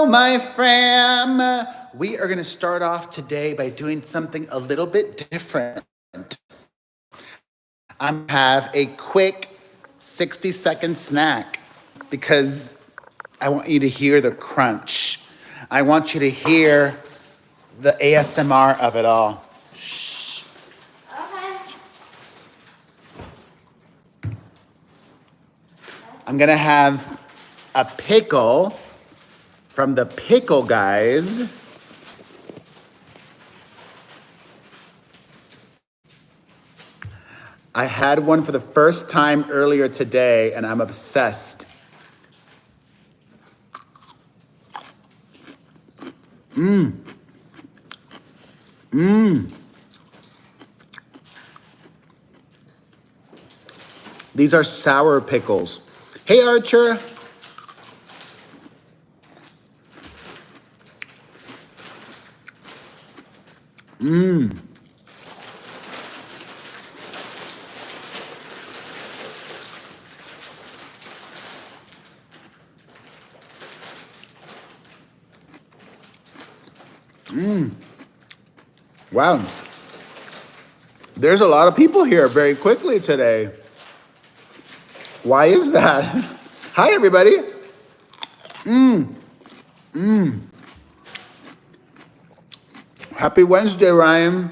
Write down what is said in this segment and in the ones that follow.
my fam. We are going to start off today by doing something a little bit different. I'm going to have a quick 60-second snack because I want you to hear the crunch. I want you to hear the ASMR of it all. Shh. Okay. I'm going to have a pickle from the Pickle Guys. I had one for the first time earlier today, and I'm obsessed. These are sour pickles. Hey, Archer. Wow. There's a lot of people here very quickly today. Why is that? Hi, everybody. Happy Wednesday, Ryan.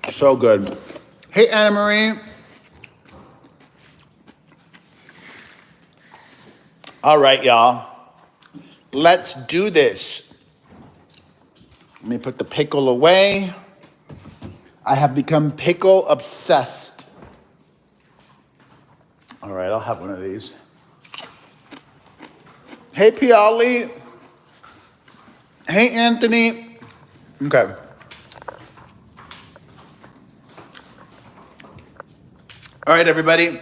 So good. Hey, Anna Marie. All right, y'all. Let's do this. Let me put the pickle away. I have become pickle obsessed. All right, I'll have one of these. Hey, Piali. Hey, Anthony. Okay. All right, everybody.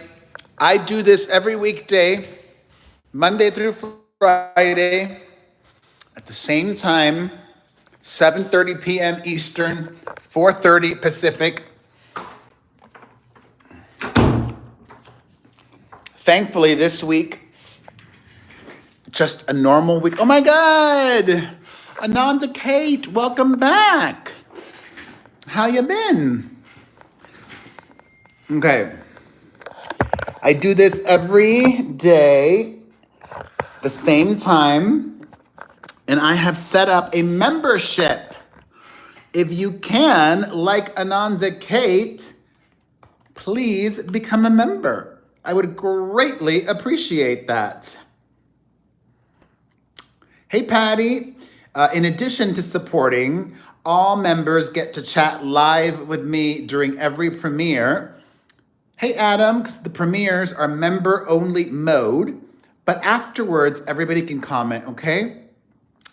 I do this every weekday, Monday through Friday, at the same time, 7:30 p.m. Eastern, 4:30 Pacific. Thankfully, this week, just a normal week. Oh my God! Ananda Kate, welcome back. How you been? Okay. I do this every day, the same time, and I have set up a membership. If you can, like Ananda Kate, please become a member. I would greatly appreciate that. Hey, Patty. In addition to supporting, all members get to chat live with me during every premiere. Hey, Adam, because the premieres are member-only mode, but afterwards, everybody can comment, okay?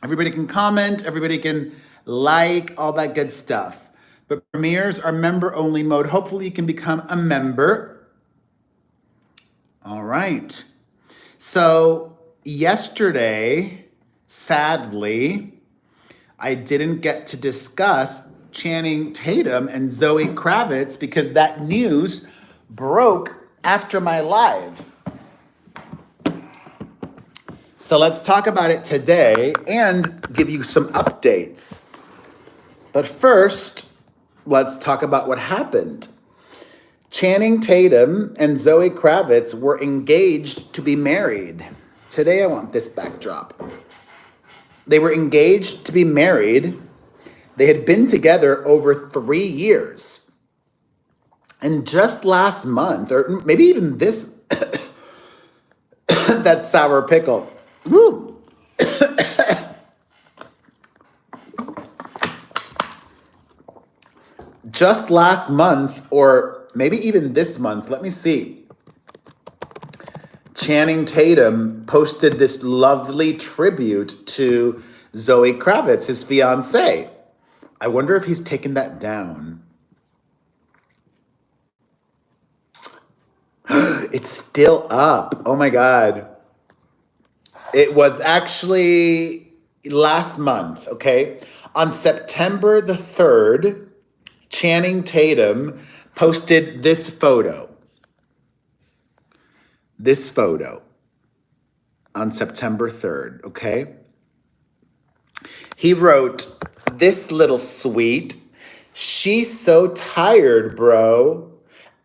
Everybody can comment, everybody can like, all that good stuff. But premieres are member-only mode. Hopefully, you can become a member. All right. So, yesterday, sadly, I didn't get to discuss Channing Tatum and Zoe Kravitz because that news broke after my live. So let's talk about it today and give you some updates. But first, let's talk about what happened. Channing Tatum and Zoe Kravitz were engaged to be married. Today I want this backdrop. They were engaged to be married. They had been together over 3 years. And just last month, or maybe even this, that sour pickle. Woo. Just last month, or maybe even this month, let me see. Channing Tatum posted this lovely tribute to Zoe Kravitz, his fiancée. I wonder if he's taken that down. It's still up. Oh my God. It was actually last month, okay? On September the 3rd, Channing Tatum posted this photo. This photo. on September 3rd, okay? He wrote this little sweet. She's so tired, bro.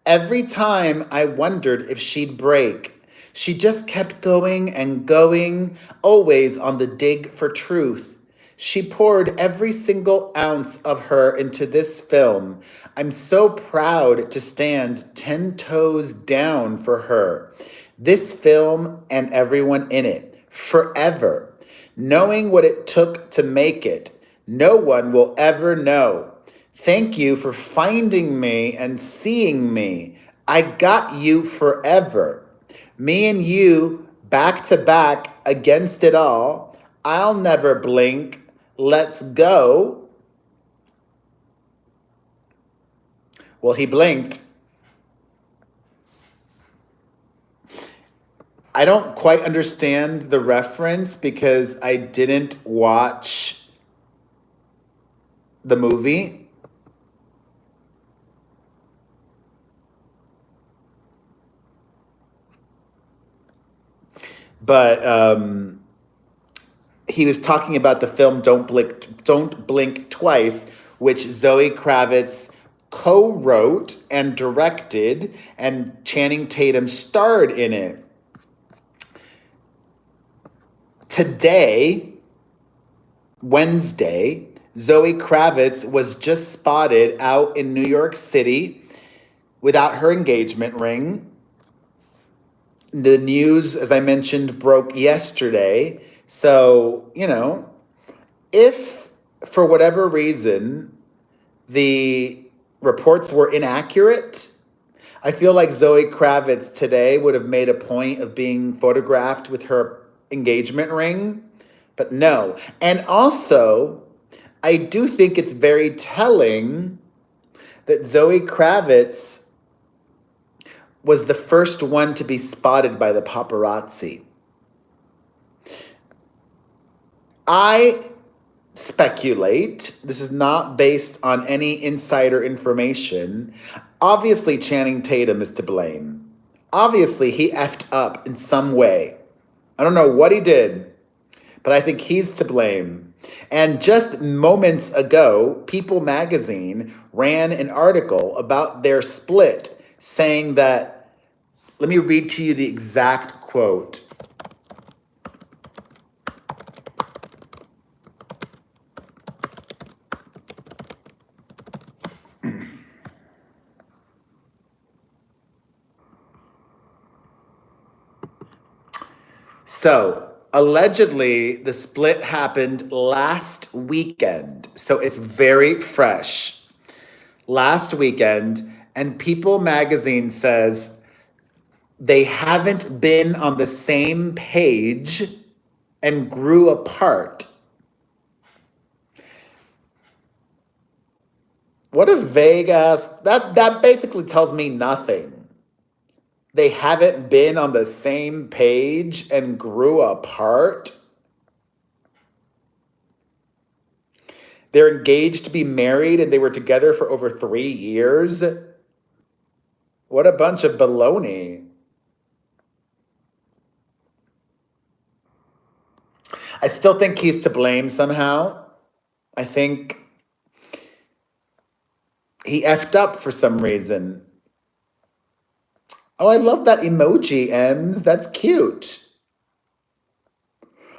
Every time I wondered if she'd break, she just kept going and going, always on the dig for truth. She poured every single ounce of her into this film. I'm so proud to stand 10 toes down for her. This film and everyone in it, forever. Knowing what it took to make it, no one will ever know. Thank you for finding me and seeing me. I got you forever. Me and you, back to back, against it all. I'll never blink. Let's go. Well, he blinked. I don't quite understand the reference because I didn't watch the movie. But he was talking about the film Don't Blink Twice, which Zoe Kravitz co-wrote and directed, and Channing Tatum starred in it. Today, Wednesday, Zoe Kravitz was just spotted out in New York City without her engagement ring. The news, as I mentioned, broke yesterday. So, if for whatever reason the reports were inaccurate, I feel like Zoe Kravitz today would have made a point of being photographed with her engagement ring, but no. And also, I do think it's very telling that Zoe Kravitz was the first one to be spotted by the paparazzi. I speculate, this is not based on any insider information. Obviously, Channing Tatum is to blame. Obviously, he effed up in some way. I don't know what he did, but I think he's to blame. And just moments ago, People magazine ran an article about their split saying that, let me read to you the exact quote. So, allegedly, the split happened last weekend. So it's very fresh. Last weekend, and People magazine says they haven't been on the same page and grew apart. What a vague ass, that basically tells me nothing. They haven't been on the same page and grew apart. They're engaged to be married and they were together for over 3 years. What a bunch of baloney. I still think he's to blame somehow. I think he effed up for some reason. Oh, I love that emoji, Ems. That's cute.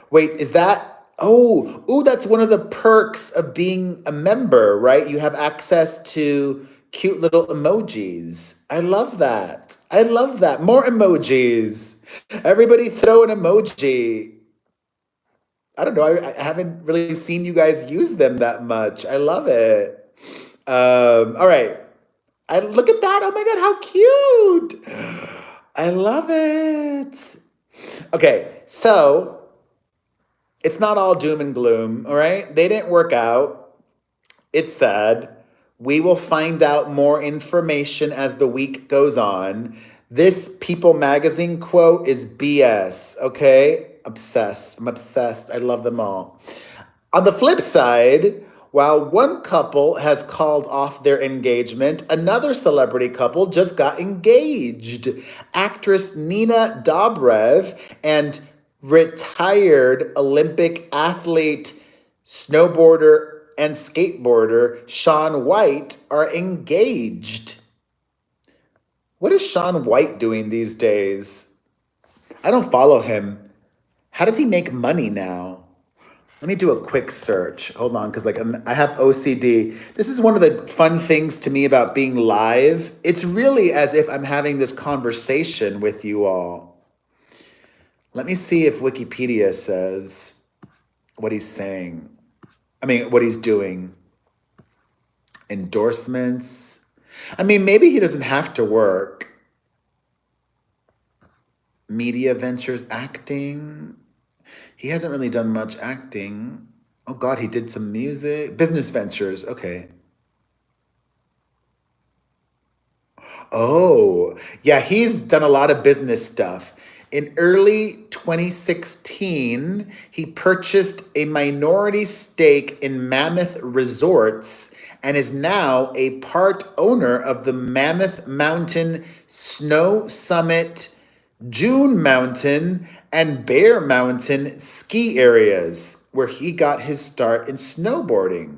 Wait, is that? Oh, that's one of the perks of being a member, right? You have access to cute little emojis. I love that. I love that. More emojis. Everybody throw an emoji. I don't know. I haven't really seen you guys use them that much. I love it. All right. Look at that. Oh my God, how cute. I love it. Okay, so it's not all doom and gloom, all right? They didn't work out. It's sad. We will find out more information as the week goes on. This People magazine quote is BS, okay? Obsessed. I'm obsessed. I love them all. On the flip side, while one couple has called off their engagement, another celebrity couple just got engaged. Actress Nina Dobrev and Retired Olympic athlete, snowboarder, and skateboarder Shawn White are engaged. What is Shawn White doing these days? I don't follow him. How does he make money now? Let me do a quick search. Hold on, because I have OCD. This is one of the fun things to me about being live. It's really as if I'm having this conversation with you all. Let me see if Wikipedia says what he's saying. What he's doing. Endorsements. Maybe he doesn't have to work. Media ventures, acting. He hasn't really done much acting. Oh God, he did some music. Business ventures, okay. Oh, yeah, he's done a lot of business stuff. In early 2016, he purchased a minority stake in Mammoth Resorts and is now a part owner of the Mammoth Mountain Snow Summit, June Mountain, and Bear Mountain ski areas, where he got his start in snowboarding.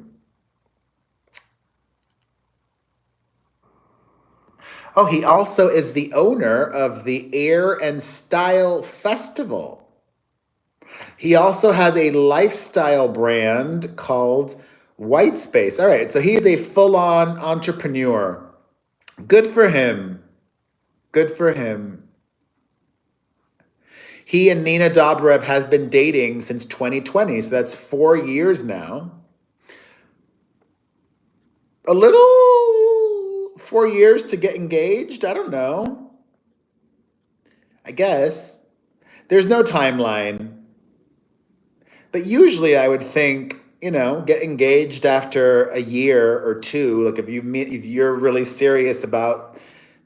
Oh, he also is the owner of the Air and Style Festival. He also has a lifestyle brand called White Space. All right, so he's a full-on entrepreneur. Good for him. Good for him. He and Nina Dobrev has been dating since 2020, so that's 4 years now. A little 4 years to get engaged? I don't know. I guess. There's no timeline. But usually I would think, get engaged after a year or two. Like if you're really serious about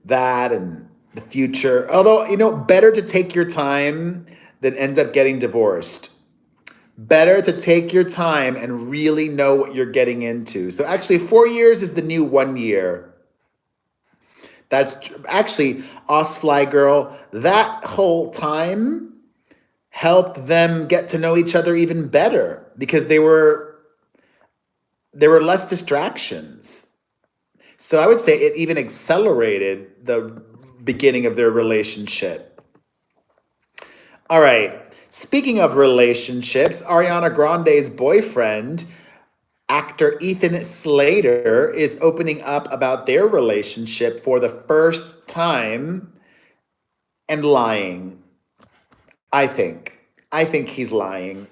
that and the future. Although, better to take your time than end up getting divorced. Better to take your time and really know what you're getting into. So actually 4 years is the new 1 year. That's actually Osfly Girl. That whole time helped them get to know each other even better because there were less distractions. So I would say it even accelerated the beginning of their relationship. All right. Speaking of relationships, Ariana Grande's boyfriend, actor Ethan Slater, is opening up about their relationship for the first time and lying. I think. He's lying.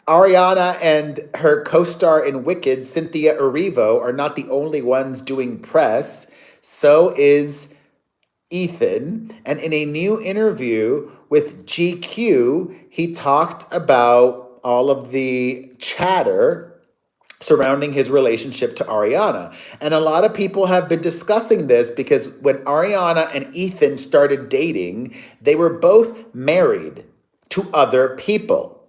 Ariana and her co-star in Wicked, Cynthia Erivo, are not the only ones doing press. So is Ethan. And in a new interview with GQ, he talked about all of the chatter surrounding his relationship to Ariana. And a lot of people have been discussing this because when Ariana and Ethan started dating, they were both married to other people.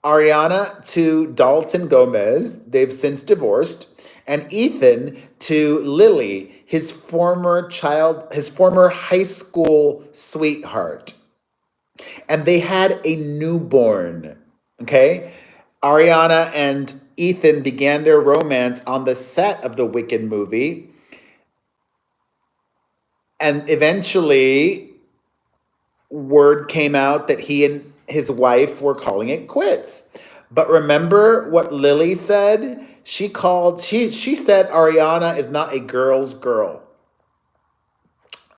Ariana to Dalton Gomez, they've since divorced, and Ethan to Lily, his former high school sweetheart. And they had a newborn, okay? Ariana and Ethan began their romance on the set of the Wicked movie. And eventually, word came out that he and his wife were calling it quits. But remember what Lily said? She said Ariana is not a girl's girl.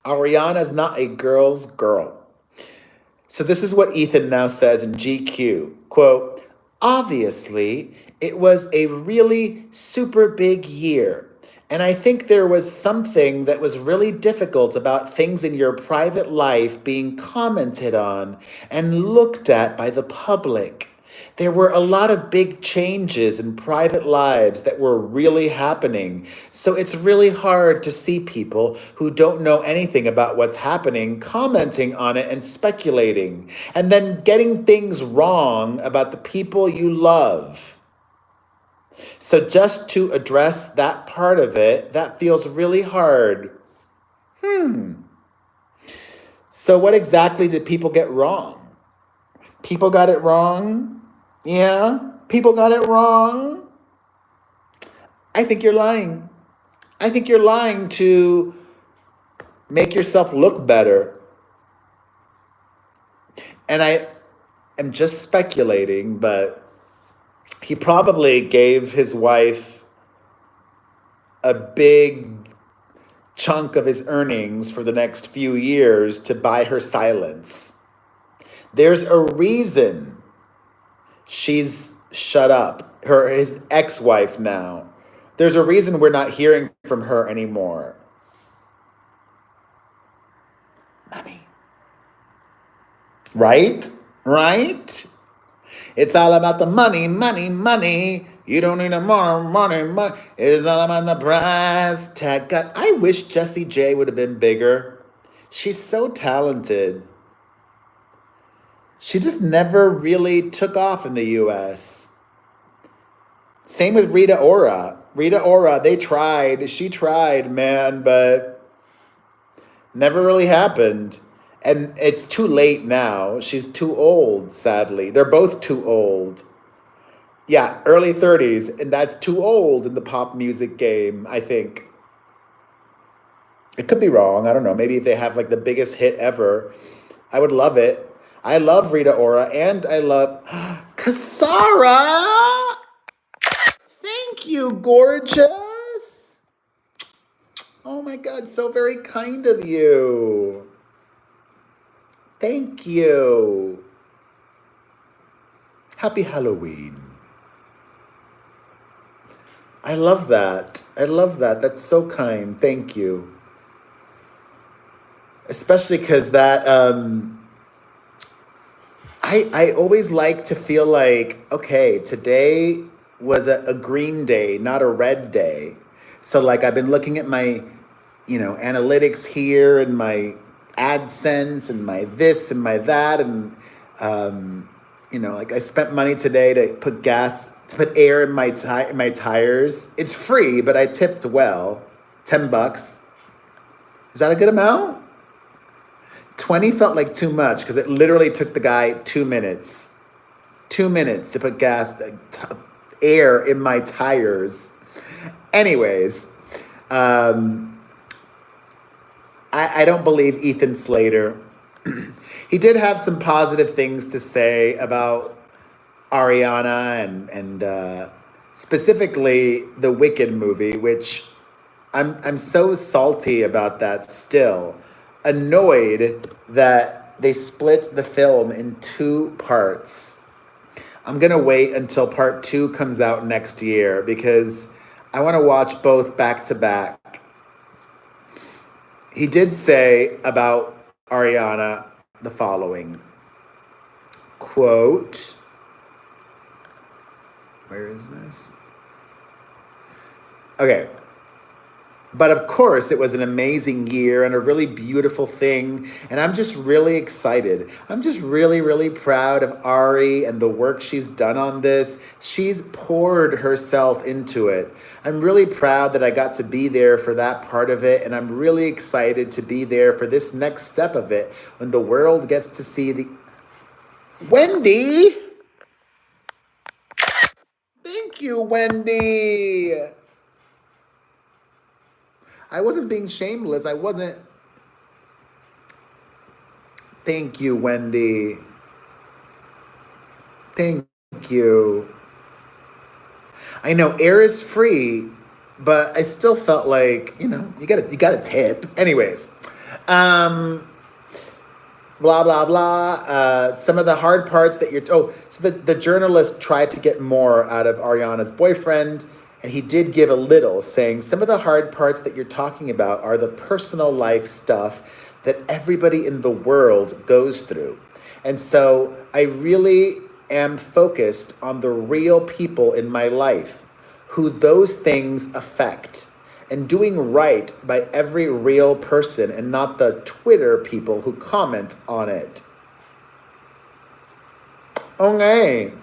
Ariana is not a girl's girl. So this is what Ethan now says in GQ. Quote, obviously, it was a really super big year. And I think there was something that was really difficult about things in your private life being commented on and looked at by the public. There were a lot of big changes in private lives that were really happening. So it's really hard to see people who don't know anything about what's happening commenting on it and speculating, and then getting things wrong about the people you love. So just to address that part of it, that feels really hard. So what exactly did people get wrong? People got it wrong? Yeah? People got it wrong? I think you're lying. I think you're lying to make yourself look better. And I am just speculating, but he probably gave his wife a big chunk of his earnings for the next few years to buy her silence. There's a reason she's shut up. His ex-wife now. There's a reason we're not hearing from her anymore. Money. Right? Right? It's all about the money, money, money. You don't need a more money, money. It's all about the price tag. God, I wish Jessie J would have been bigger. She's so talented. She just never really took off in the US. Same with Rita Ora. Rita Ora, they tried. She tried, man, but never really happened. And it's too late now. She's too old, sadly. They're both too old. Yeah, early 30s, and that's too old in the pop music game, I think. It could be wrong. I don't know. Maybe if they have like the biggest hit ever, I would love it. I love Rita Ora, and I love Kasara. Thank you, gorgeous. Oh my God, so very kind of you. Thank you. Happy Halloween. I love that. I love that. That's so kind. Thank you. Especially because that, I always like to feel like, okay, today was a green day, not a red day. So like I've been looking at my, analytics here and my AdSense and my this and my that. And, like I spent money today to put air in my tires. It's free, but I tipped well. $10. Is that a good amount? 20 felt like too much because it literally took the guy 2 minutes. 2 minutes to put air in my tires. Anyways, I don't believe Ethan Slater. He did have some positive things to say about Ariana and specifically the Wicked movie, which I'm so salty about that still. Annoyed that they split the film in 2 parts. I'm going to wait until part 2 comes out next year because I want to watch both back to back. He did say about Ariana the following, quote, where is this? Okay. But of course, it was an amazing year and a really beautiful thing. And I'm just really excited. I'm just really, really proud of Ari and the work she's done on this. She's poured herself into it. I'm really proud that I got to be there for that part of it. And I'm really excited to be there for this next step of it when the world gets to see the... Wendy! Thank you, Wendy! I wasn't being shameless. I wasn't. Thank you, Wendy. Thank you. I know air is free, but I still felt like, you got a tip. Anyways, blah, blah, blah. Some of the hard parts that so the journalist tried to get more out of Ariana's boyfriend. And he did give a little, saying some of the hard parts that you're talking about are the personal life stuff that everybody in the world goes through. And so I really am focused on the real people in my life who those things affect and doing right by every real person and not the Twitter people who comment on it. Okay.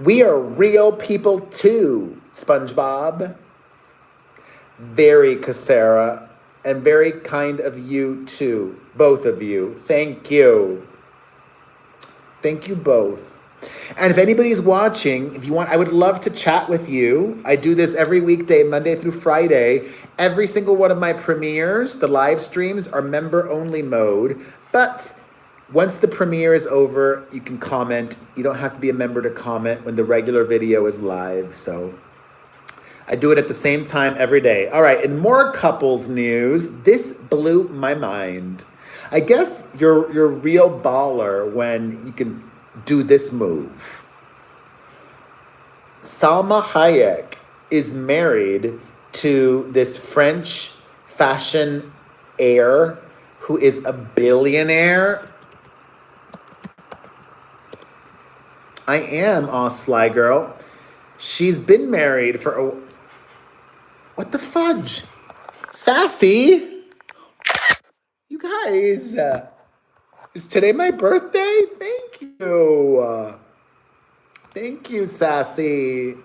We are real people too, SpongeBob. Very Casera. And very kind of you too, both of you. Thank you. Thank you both. And if anybody's watching, if you want, I would love to chat with you. I do this every weekday, Monday through Friday. Every single one of my premieres, the live streams, are member only mode. But once the premiere is over, you can comment. You don't have to be a member to comment when the regular video is live. So I do it at the same time every day. All right, in more couples news, this blew my mind. I guess you're a real baller when you can do this move. Salma Hayek is married to this French fashion heir who is a billionaire. I am, Sly Girl. She's been married for a... What the fudge? Sassy? You guys, is today my birthday? Thank you. Thank you, Sassy.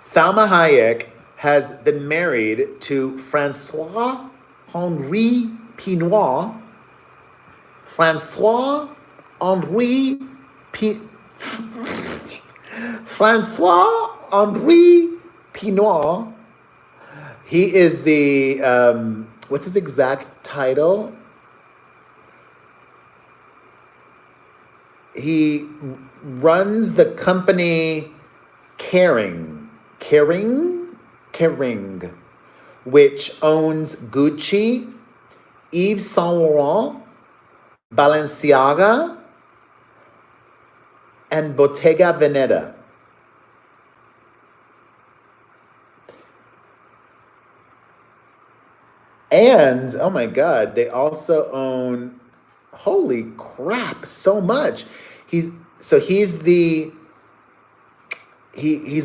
Salma Hayek has been married to Francois-Henri Pinault. Francois-Henri Pinault. He is the, what's his exact title? He runs the company Kering, which owns Gucci, Yves Saint Laurent, Balenciaga, and Bottega Veneta. And, oh my God, they also own, holy crap, so much. He's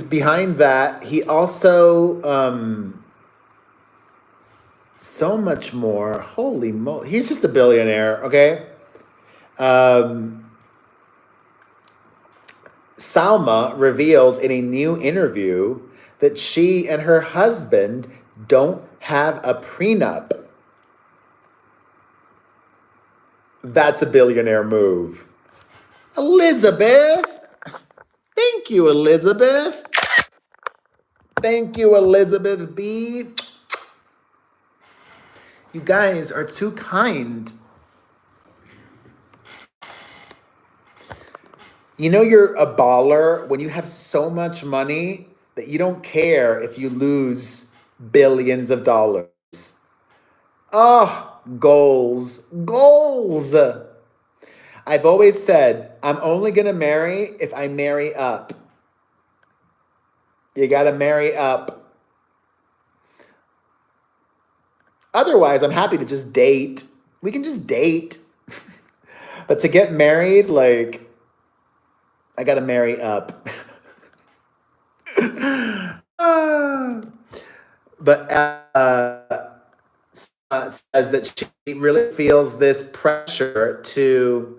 behind that. He also, so much more. Holy moly. He's just a billionaire, okay? Salma revealed in a new interview that she and her husband don't have a prenup. That's a billionaire move. Elizabeth. Thank you, Elizabeth. Thank you, Elizabeth B. You guys are too kind. You know you're a baller when you have so much money that you don't care if you lose billions of dollars. Oh, goals. I've always said, I'm only going to marry if I marry up. You got to marry up. Otherwise, I'm happy to just date. We can just date. But to get married, like, I got to marry up. But says that she really feels this pressure to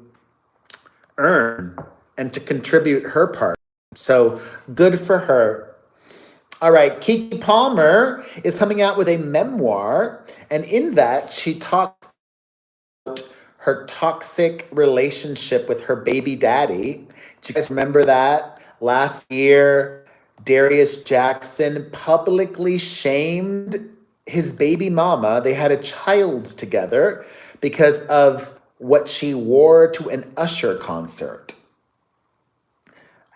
earn and to contribute her part. So good for her. All right, Kiki Palmer is coming out with a memoir, and in that she talks about her toxic relationship with her baby daddy. Do you guys remember that? Last year, Darius Jackson publicly shamed his baby mama. They had a child together because of what she wore to an Usher concert.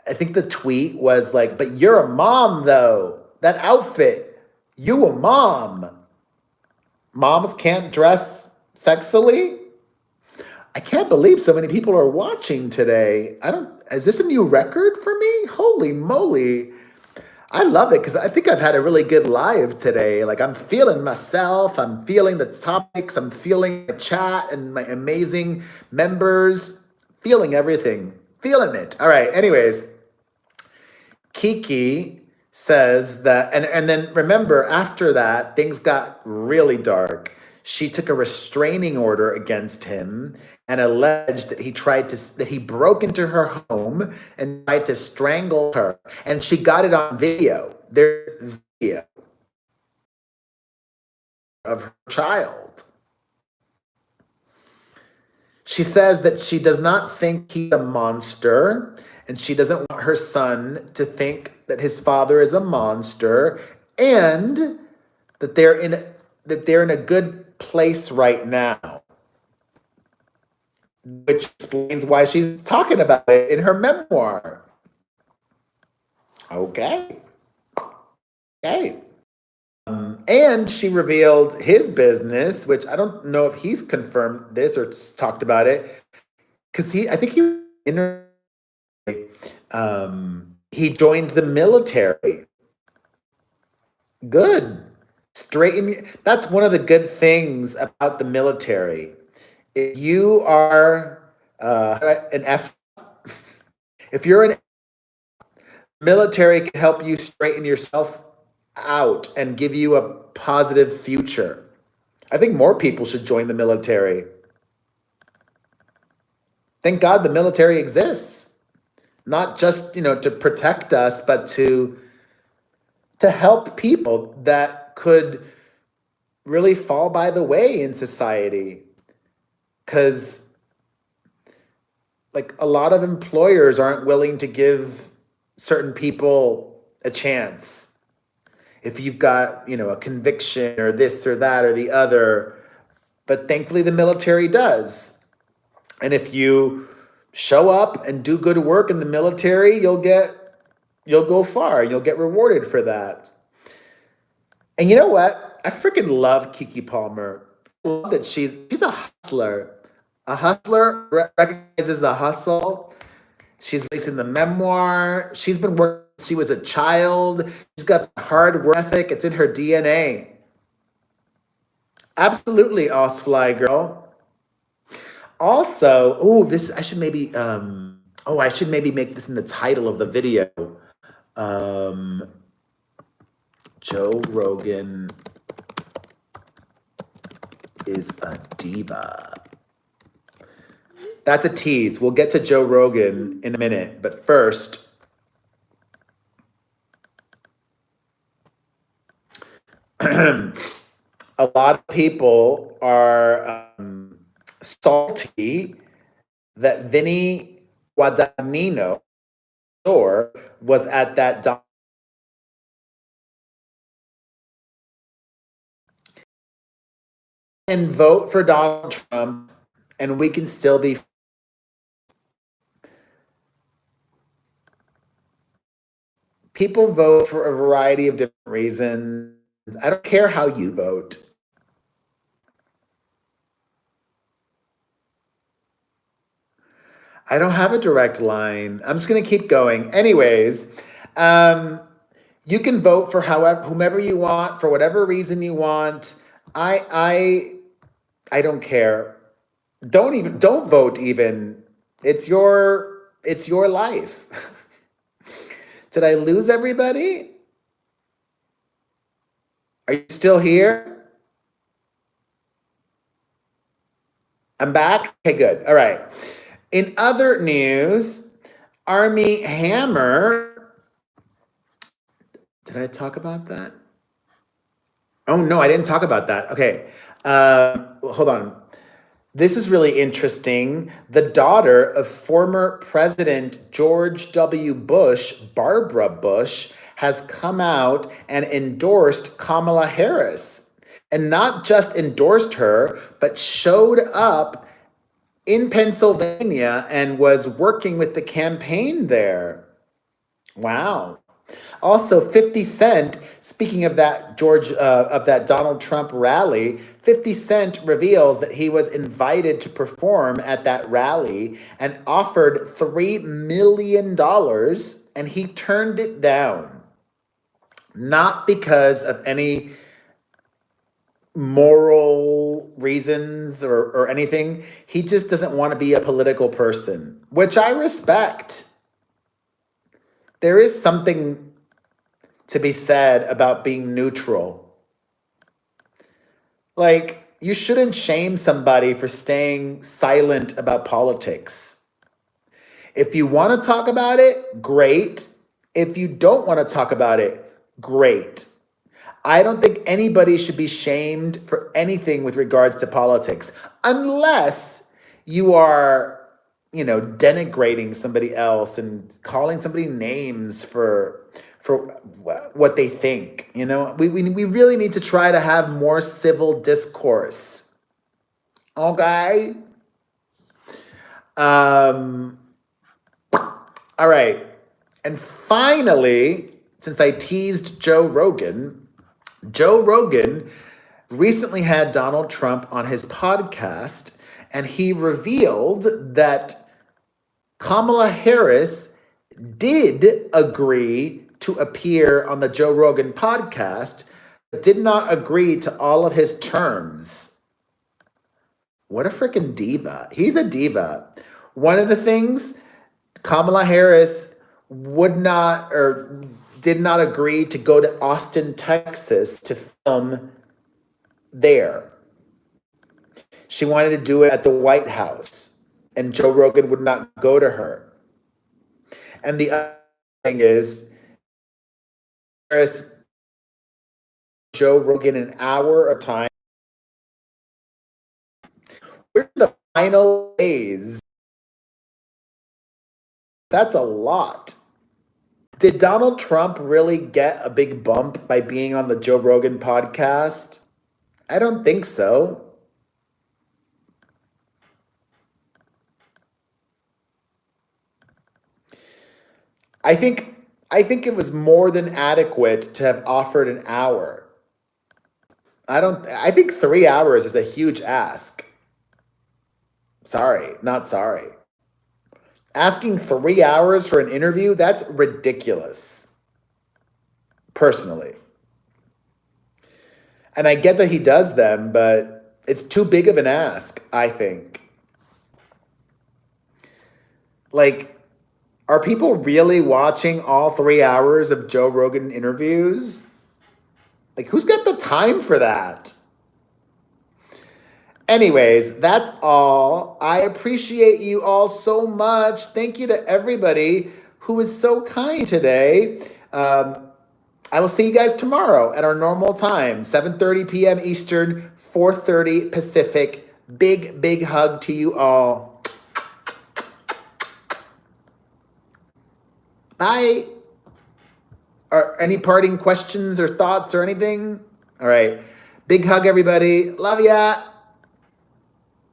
I think the tweet was like, but you're a mom though. That outfit, you a mom. Moms can't dress sexily? I can't believe so many people are watching today. Is this a new record for me? Holy moly. I love it because I think I've had a really good live today. Like I'm feeling myself. I'm feeling the topics. I'm feeling the chat and my amazing members. Feeling everything. Feeling it. All right. Anyways, Kiki says that, and then remember after that, things got really dark. She took a restraining order against him and alleged that he broke into her home and tried to strangle her. And she got it on video. There's of her child. She says that she does not think he's a monster, and she doesn't want her son to think that his father is a monster, and that they're in a good place right now, which explains why she's talking about it in her memoir. Okay. Okay. And she revealed his business, which I don't know if he's confirmed this or talked about it, because I think he joined the military. Good. That's one of the good things about the military. If you are if you're an military, can help you straighten yourself out and give you a positive future. I think more people should join the military. Thank God the military exists. Not just, to protect us, but to help people that could really fall by the way in society. Because a lot of employers aren't willing to give certain people a chance. If you've got, a conviction or this or that or the other, but thankfully the military does. And if you show up and do good work in the military, you'll go far. You'll get rewarded for that. And you know what? I freaking love Kiki Palmer. I love that she's a hustler. A hustler recognizes the hustle. She's releasing the memoir. She's been working since she was a child. She's got the hard work ethic. It's in her DNA. Absolutely, Osfly girl. Also, I should maybe make this in the title of the video. Joe Rogan is a diva. That's a tease. We'll get to Joe Rogan in a minute, but first, a lot of people are salty that Vinny Guadagnino was at that and vote for Donald Trump, and we can still be. People vote for a variety of different reasons. I don't care how you vote. I don't have a direct line. I'm just going to keep going. Anyways, you can vote for whomever you want, for whatever reason you want. I don't care. Don't vote even. It's your life. Did I lose everybody? Are you still here? I'm back? Okay, good. All right. In other news, Armie Hammer. Did I talk about that? Oh, no, I didn't talk about that. Okay. Hold on. This is really interesting. The daughter of former President George W. Bush, Barbara Bush, has come out and endorsed Kamala Harris. And not just endorsed her, but showed up in Pennsylvania and was working with the campaign there. Wow. Also, 50 Cent, speaking of that Donald Trump rally, 50 Cent reveals that he was invited to perform at that rally and offered $3 million, and he turned it down. Not because of any moral reasons or anything. He just doesn't want to be a political person, which I respect. There is something to be said about being neutral. You shouldn't shame somebody for staying silent about politics. If you want to talk about it, great. If you don't want to talk about it, great. I don't think anybody should be shamed for anything with regards to politics, unless you are, denigrating somebody else and calling somebody names for what they think. We really need to try to have more civil discourse. Okay. All right. And finally, since I teased Joe Rogan recently had Donald Trump on his podcast, and he revealed that Kamala Harris did agree to appear on the Joe Rogan podcast, but did not agree to all of his terms. What a freaking diva. He's a diva. One of the things, Kamala Harris would not or did not agree to go to Austin, Texas to film there. She wanted to do it at the White House, and Joe Rogan would not go to her. And the other thing is, Harris, Joe Rogan an hour of time. Where's the final days? That's a lot. Did Donald Trump really get a big bump by being on the Joe Rogan podcast? I don't think so. I think it was more than adequate to have offered an hour. I think 3 hours is a huge ask. Sorry, not sorry. Asking 3 hours for an interview, that's ridiculous. Personally. And I get that he does them, but it's too big of an ask, I think. Like, are people really watching all 3 hours of Joe Rogan interviews? Like, who's got the time for that? Anyways, that's all. I appreciate you all so much. Thank you to everybody who was so kind today. I will see you guys tomorrow at our normal time, 7:30 p.m. Eastern, 4:30 Pacific. Big, big hug to you all. Bye. Are any parting questions or thoughts or anything? All right. Big hug, everybody. Love ya.